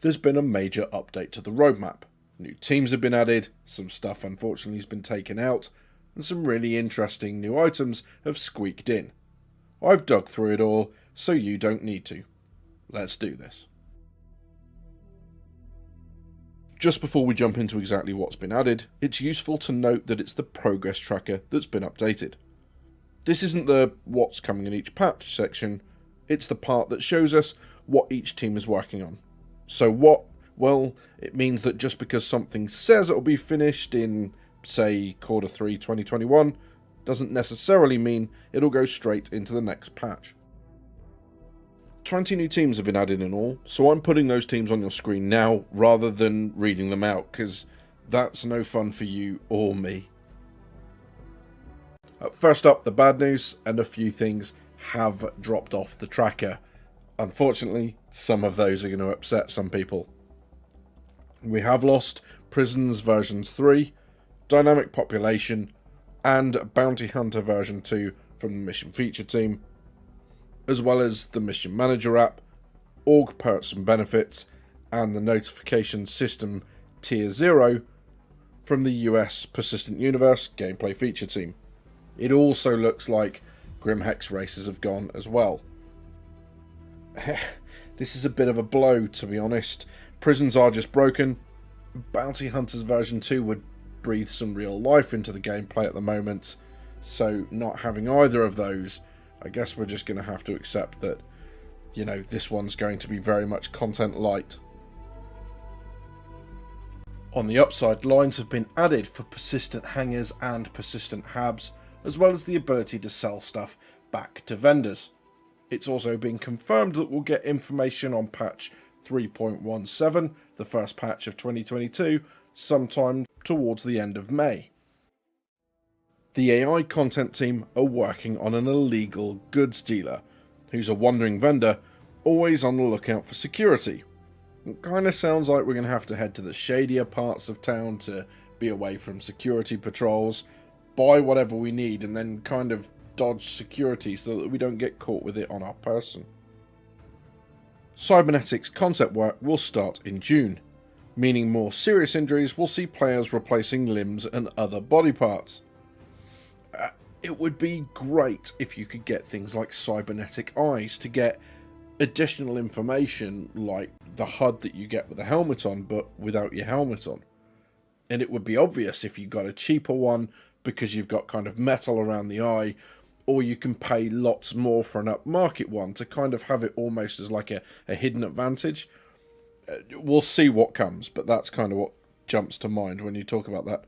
there's been a major update to the roadmap. New teams have been added, some stuff unfortunately has been taken out, and some really interesting new items have squeaked in. I've dug through it all, so you don't need to. Let's do this. Just before we jump into exactly what's been added, it's useful to note that it's the progress tracker that's been updated. This isn't the what's coming in each patch section, it's the part that shows us what each team is working on. So what? Well, it means that just because something says it'll be finished in, say, Q3 2021, doesn't necessarily mean it'll go straight into the next patch. 20 new teams have been added in all, so I'm putting those teams on your screen now rather than reading them out, because that's no fun for you or me. First up, the bad news, and a few things have dropped off the tracker. Unfortunately, some of those are going to upset some people. We have lost Prisons version 3, Dynamic Population, and Bounty Hunter version 2 from the Mission Feature team, as well as the Mission Manager app, Org Perks and Benefits, and the Notification System Tier 0 from the US Persistent Universe Gameplay Feature team. It also looks like Grim Hex races have gone as well. This is a bit of a blow, to be honest. Prisons are just broken. Bounty Hunters version 2 would breathe some real life into the gameplay at the moment, so not having either of those, I guess we're just going to have to accept that, this one's going to be very much content light. On the upside, lines have been added for persistent hangars and persistent habs, as well as the ability to sell stuff back to vendors. It's also been confirmed that we'll get information on patch 3.17, the first patch of 2022, sometime towards the end of May. The AI content team are working on an illegal goods dealer, who's a wandering vendor, always on the lookout for security. It kind of sounds like we're going to have to head to the shadier parts of town to be away from security patrols, buy whatever we need, and then kind of dodge security so that we don't get caught with it on our person. Cybernetics concept work will start in June, meaning more serious injuries will see players replacing limbs and other body parts. It would be great if you could get things like cybernetic eyes to get additional information like the HUD that you get with a helmet on but without your helmet on. And it would be obvious if you got a cheaper one because you've got kind of metal around the eye, or you can pay lots more for an upmarket one to kind of have it almost as like a hidden advantage. We'll see what comes, but that's kind of what jumps to mind when you talk about that.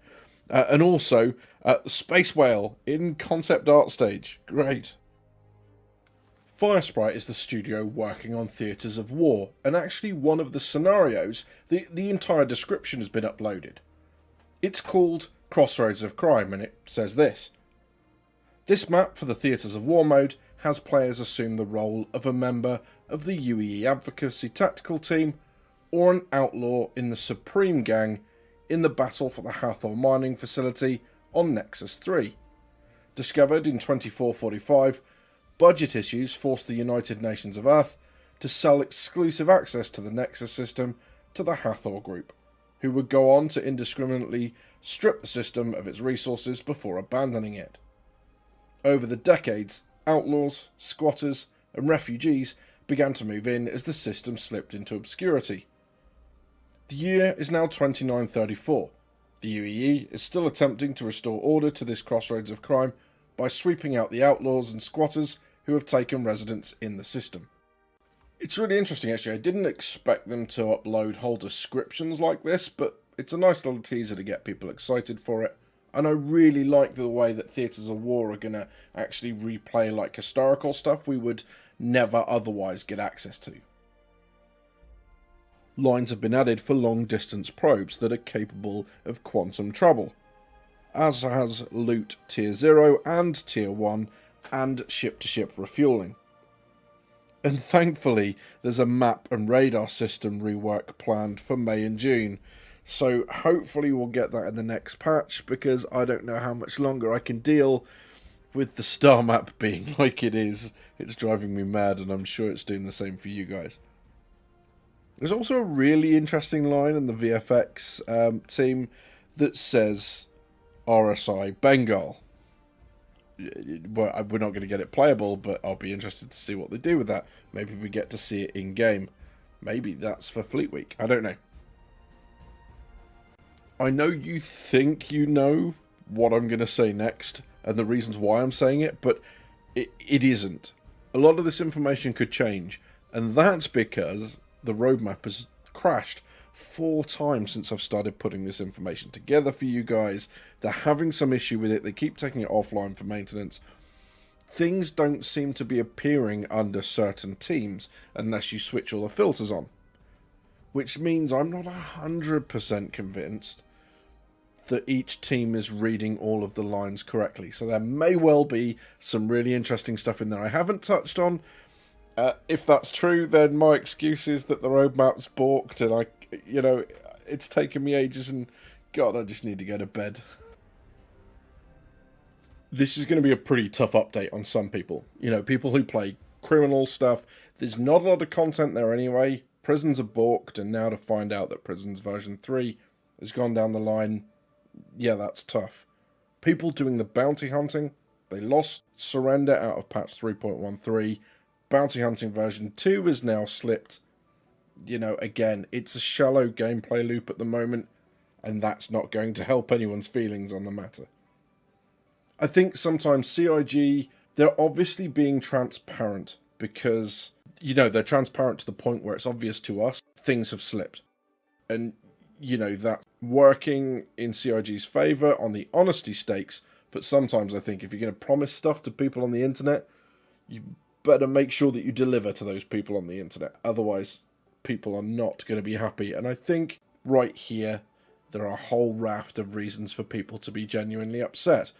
And also, Space Whale in concept art stage. Great. Firesprite is the studio working on Theatres of War, and actually one of the scenarios, the entire description has been uploaded. It's called Crossroads of Crime, and it says this. This map for the Theatres of War mode has players assume the role of a member of the UEE Advocacy Tactical Team or an outlaw in the Supreme Gang in the battle for the Hathor mining facility on Nexus 3. Discovered in 2445, budget issues forced the United Nations of Earth to sell exclusive access to the Nexus system to the Hathor group, who would go on to indiscriminately strip the system of its resources before abandoning it. Over the decades, outlaws, squatters, and refugees began to move in as the system slipped into obscurity. The year is now 2934. The UEE is still attempting to restore order to this crossroads of crime by sweeping out the outlaws and squatters who have taken residence in the system. It's really interesting actually. I didn't expect them to upload whole descriptions like this, but it's a nice little teaser to get people excited for it. And I really like the way that Theatres of War are going to actually replay like historical stuff we would never otherwise get access to. Lines have been added for long-distance probes that are capable of quantum travel, as has Loot Tier 0 and Tier 1 and ship-to-ship refueling. And thankfully, there's a map and radar system rework planned for May and June, so hopefully we'll get that in the next patch, because I don't know how much longer I can deal with the star map being like it is. It's driving me mad, and I'm sure it's doing the same for you guys. There's also a really interesting line in the VFX team that says RSI Bengal. Well, we're not going to get it playable, but I'll be interested to see what they do with that. Maybe we get to see it in game. Maybe that's for Fleet Week. I don't know. I know you think you know what I'm going to say next and the reasons why I'm saying it, but it isn't. A lot of this information could change, and that's because the roadmap has crashed 4 times since I've started putting this information together for you guys. They're having some issue with it. They keep taking it offline for maintenance. Things don't seem to be appearing under certain teams unless you switch all the filters on. Which means I'm not 100% convinced that each team is reading all of the lines correctly. So there may well be some really interesting stuff in there I haven't touched on. If that's true, then my excuse is that the roadmap's balked and it's taken me ages and God, I just need to go to bed. This is going to be a pretty tough update on some people. People who play criminal stuff. There's not a lot of content there anyway. Prisons are balked, and now to find out that Prisons version 3 has gone down the line, yeah, that's tough. People doing the bounty hunting, they lost Surrender out of patch 3.13. Bounty hunting version 2 is now slipped. Again, it's a shallow gameplay loop at the moment, and that's not going to help anyone's feelings on the matter. I think sometimes CIG, they're obviously being transparent because, they're transparent to the point where it's obvious to us things have slipped. And, that's working in CIG's favour on the honesty stakes, but sometimes I think if you're going to promise stuff to people on the internet, you better make sure that you deliver to those people on the internet. Otherwise, people are not going to be happy. And I think right here, there are a whole raft of reasons for people to be genuinely upset.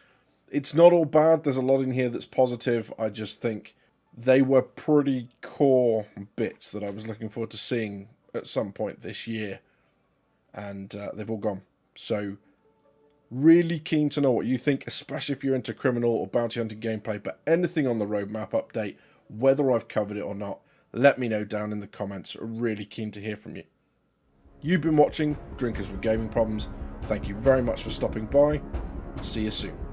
It's not all bad. There's a lot in here that's positive. I just think they were pretty core bits that I was looking forward to seeing at some point this year. And they've all gone. So, really keen to know what you think, especially if you're into criminal or bounty hunting gameplay, but anything on the roadmap update, whether I've covered it or not, let me know down in the comments. Really keen to hear from you. You've been watching Drinkers with Gaming Problems. Thank you very much for stopping by. See you soon.